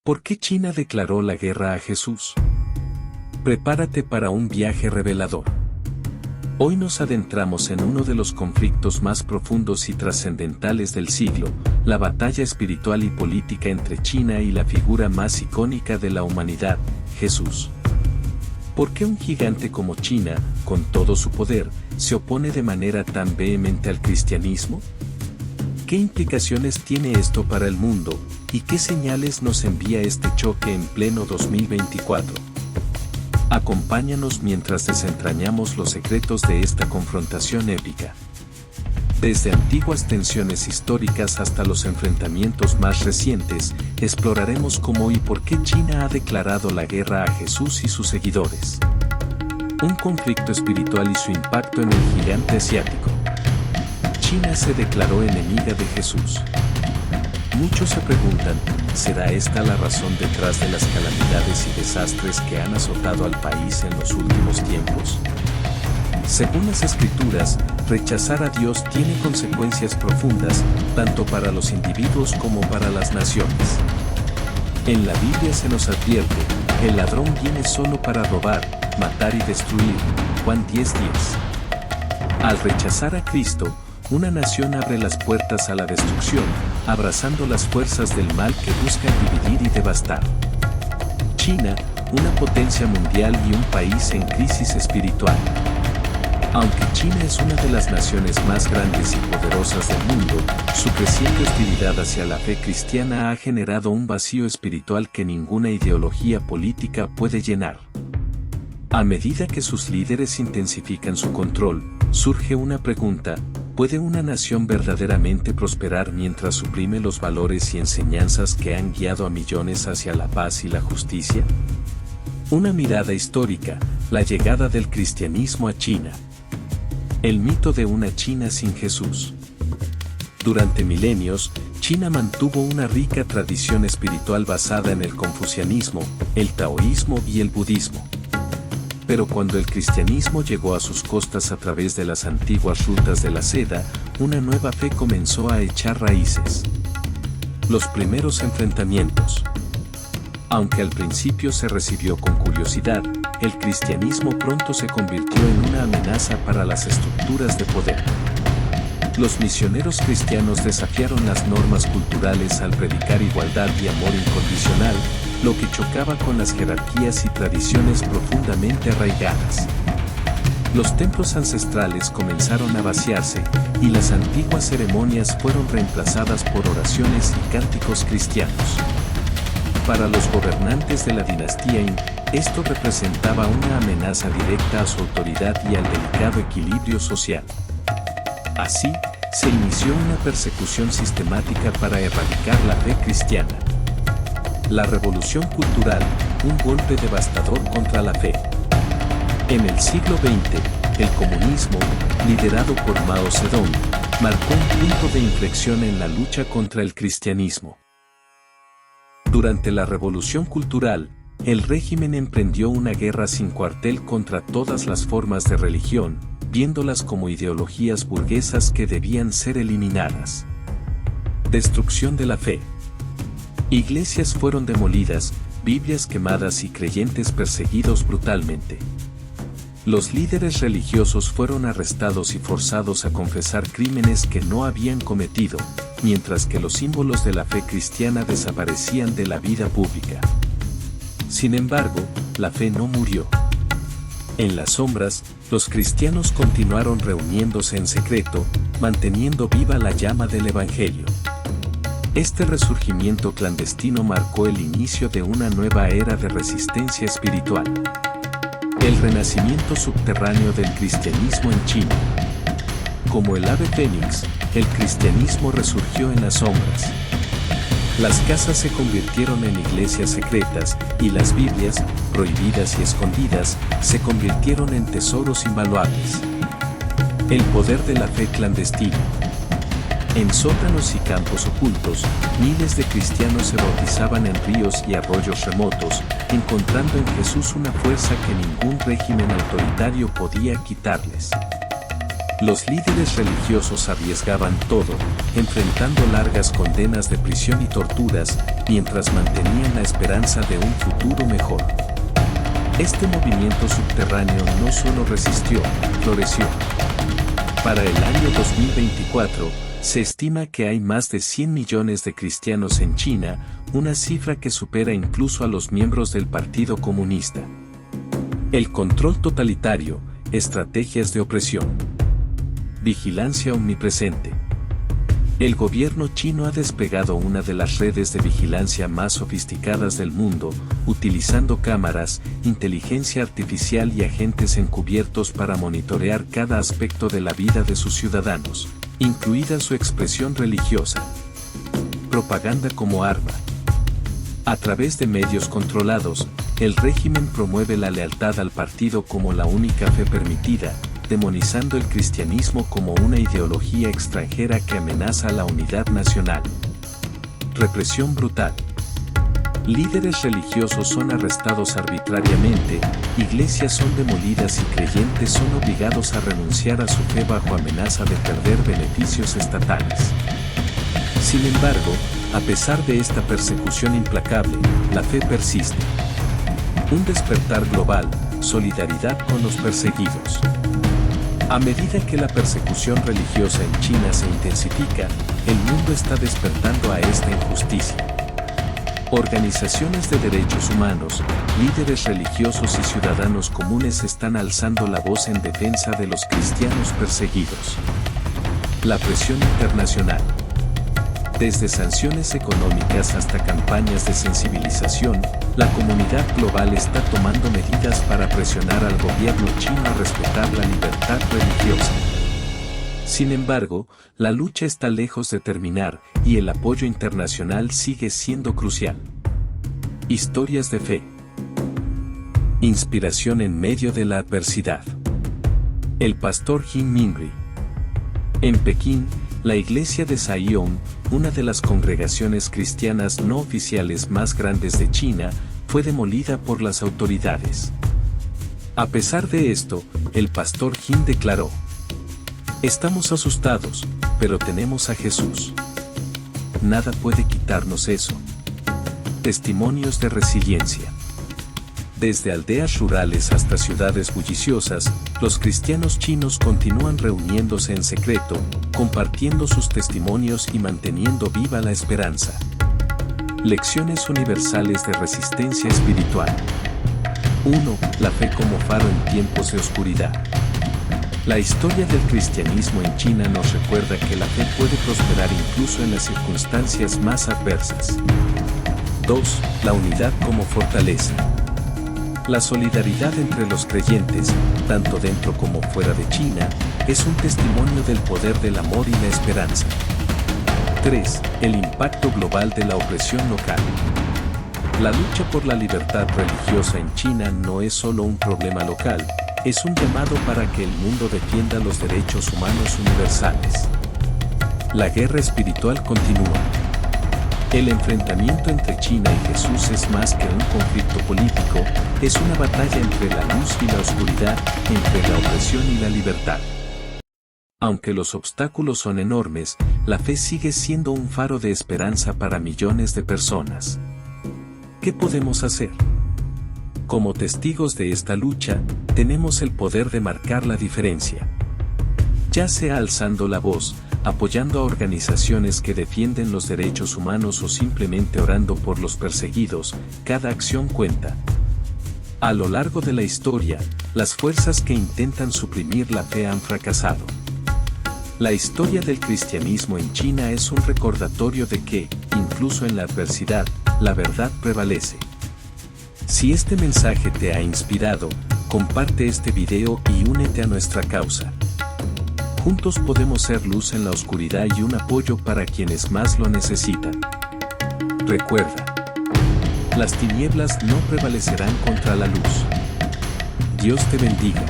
¿Por qué China declaró la guerra a Jesús? Prepárate para un viaje revelador. Hoy nos adentramos en uno de los conflictos más profundos y trascendentales del siglo, la batalla espiritual y política entre China y la figura más icónica de la humanidad, Jesús. ¿Por qué un gigante como China, con todo su poder, se opone de manera tan vehemente al cristianismo? ¿Qué implicaciones tiene esto para el mundo, y qué señales nos envía este choque en pleno 2024? Acompáñanos mientras desentrañamos los secretos de esta confrontación épica. Desde antiguas tensiones históricas hasta los enfrentamientos más recientes, exploraremos cómo y por qué China ha declarado la guerra a Jesús y sus seguidores. Un conflicto espiritual y su impacto en el gigante asiático. China se declaró enemiga de Jesús. Muchos se preguntan, ¿será esta la razón detrás de las calamidades y desastres que han azotado al país en los últimos tiempos? Según las Escrituras, rechazar a Dios tiene consecuencias profundas, tanto para los individuos como para las naciones. En la Biblia se nos advierte, el ladrón viene solo para robar, matar y destruir, Juan 10:10. Al rechazar a Cristo, una nación abre las puertas a la destrucción, abrazando las fuerzas del mal que buscan dividir y devastar. China, una potencia mundial y un país en crisis espiritual. Aunque China es una de las naciones más grandes y poderosas del mundo, su creciente hostilidad hacia la fe cristiana ha generado un vacío espiritual que ninguna ideología política puede llenar. A medida que sus líderes intensifican su control, surge una pregunta: ¿puede una nación verdaderamente prosperar mientras suprime los valores y enseñanzas que han guiado a millones hacia la paz y la justicia? Una mirada histórica, la llegada del cristianismo a China. El mito de una China sin Jesús. Durante milenios, China mantuvo una rica tradición espiritual basada en el confucianismo, el taoísmo y el budismo. Pero cuando el cristianismo llegó a sus costas a través de las antiguas rutas de la seda, una nueva fe comenzó a echar raíces. Los primeros enfrentamientos. Aunque al principio se recibió con curiosidad, el cristianismo pronto se convirtió en una amenaza para las estructuras de poder. Los misioneros cristianos desafiaron las normas culturales al predicar igualdad y amor incondicional, lo que chocaba con las jerarquías y tradiciones profundamente arraigadas. Los templos ancestrales comenzaron a vaciarse, y las antiguas ceremonias fueron reemplazadas por oraciones y cánticos cristianos. Para los gobernantes de la dinastía Qing, esto representaba una amenaza directa a su autoridad y al delicado equilibrio social. Así, se inició una persecución sistemática para erradicar la fe cristiana. La Revolución Cultural, un golpe devastador contra la fe. En el siglo XX, el comunismo, liderado por Mao Zedong, marcó un punto de inflexión en la lucha contra el cristianismo. Durante la Revolución Cultural, el régimen emprendió una guerra sin cuartel contra todas las formas de religión, viéndolas como ideologías burguesas que debían ser eliminadas. Destrucción de la fe. Iglesias fueron demolidas, Biblias quemadas y creyentes perseguidos brutalmente. Los líderes religiosos fueron arrestados y forzados a confesar crímenes que no habían cometido, mientras que los símbolos de la fe cristiana desaparecían de la vida pública. Sin embargo, la fe no murió. En las sombras, los cristianos continuaron reuniéndose en secreto, manteniendo viva la llama del Evangelio. Este resurgimiento clandestino marcó el inicio de una nueva era de resistencia espiritual. El renacimiento subterráneo del cristianismo en China. Como el ave fénix, el cristianismo resurgió en las sombras. Las casas se convirtieron en iglesias secretas, y las Biblias, prohibidas y escondidas, se convirtieron en tesoros invaluables. El poder de la fe clandestina. En sótanos y campos ocultos, miles de cristianos se bautizaban en ríos y arroyos remotos, encontrando en Jesús una fuerza que ningún régimen autoritario podía quitarles. Los líderes religiosos arriesgaban todo, enfrentando largas condenas de prisión y torturas, mientras mantenían la esperanza de un futuro mejor. Este movimiento subterráneo no solo resistió, floreció. Para el año 2024, se estima que hay más de 100 millones de cristianos en China, una cifra que supera incluso a los miembros del Partido Comunista. El control totalitario, estrategias de opresión. Vigilancia omnipresente. El gobierno chino ha desplegado una de las redes de vigilancia más sofisticadas del mundo, utilizando cámaras, inteligencia artificial y agentes encubiertos para monitorear cada aspecto de la vida de sus ciudadanos, incluida su expresión religiosa. Propaganda como arma. A través de medios controlados, el régimen promueve la lealtad al partido como la única fe permitida, demonizando el cristianismo como una ideología extranjera que amenaza la unidad nacional. Represión brutal. Líderes religiosos son arrestados arbitrariamente, iglesias son demolidas y creyentes son obligados a renunciar a su fe bajo amenaza de perder beneficios estatales. Sin embargo, a pesar de esta persecución implacable, la fe persiste. Un despertar global, solidaridad con los perseguidos. A medida que la persecución religiosa en China se intensifica, el mundo está despertando a esta injusticia. Organizaciones de derechos humanos, líderes religiosos y ciudadanos comunes están alzando la voz en defensa de los cristianos perseguidos. La presión internacional. Desde sanciones económicas hasta campañas de sensibilización, la comunidad global está tomando medidas para presionar al gobierno chino a respetar la libertad religiosa. Sin embargo, la lucha está lejos de terminar y el apoyo internacional sigue siendo crucial. Historias de fe. Inspiración en medio de la adversidad. El pastor Jin Mingri. En Pekín, la iglesia de Saiyong, una de las congregaciones cristianas no oficiales más grandes de China, fue demolida por las autoridades. A pesar de esto, el pastor Jin declaró: "Estamos asustados, pero tenemos a Jesús. Nada puede quitarnos eso". Testimonios de resiliencia. Desde aldeas rurales hasta ciudades bulliciosas, los cristianos chinos continúan reuniéndose en secreto, compartiendo sus testimonios y manteniendo viva la esperanza. Lecciones universales de resistencia espiritual. 1. La fe como faro en tiempos de oscuridad. La historia del cristianismo en China nos recuerda que la fe puede prosperar incluso en las circunstancias más adversas. 2. La unidad como fortaleza. La solidaridad entre los creyentes, tanto dentro como fuera de China, es un testimonio del poder del amor y la esperanza. 3. El impacto global de la opresión local. La lucha por la libertad religiosa en China no es solo un problema local, es un llamado para que el mundo defienda los derechos humanos universales. La guerra espiritual continúa. El enfrentamiento entre China y Jesús es más que un conflicto político, es una batalla entre la luz y la oscuridad, entre la opresión y la libertad. Aunque los obstáculos son enormes, la fe sigue siendo un faro de esperanza para millones de personas. ¿Qué podemos hacer? Como testigos de esta lucha, tenemos el poder de marcar la diferencia. Ya sea alzando la voz, apoyando a organizaciones que defienden los derechos humanos o simplemente orando por los perseguidos, cada acción cuenta. A lo largo de la historia, las fuerzas que intentan suprimir la fe han fracasado. La historia del cristianismo en China es un recordatorio de que, incluso en la adversidad, la verdad prevalece. Si este mensaje te ha inspirado, comparte este video y únete a nuestra causa. Juntos podemos ser luz en la oscuridad y un apoyo para quienes más lo necesitan. Recuerda, las tinieblas no prevalecerán contra la luz. Dios te bendiga.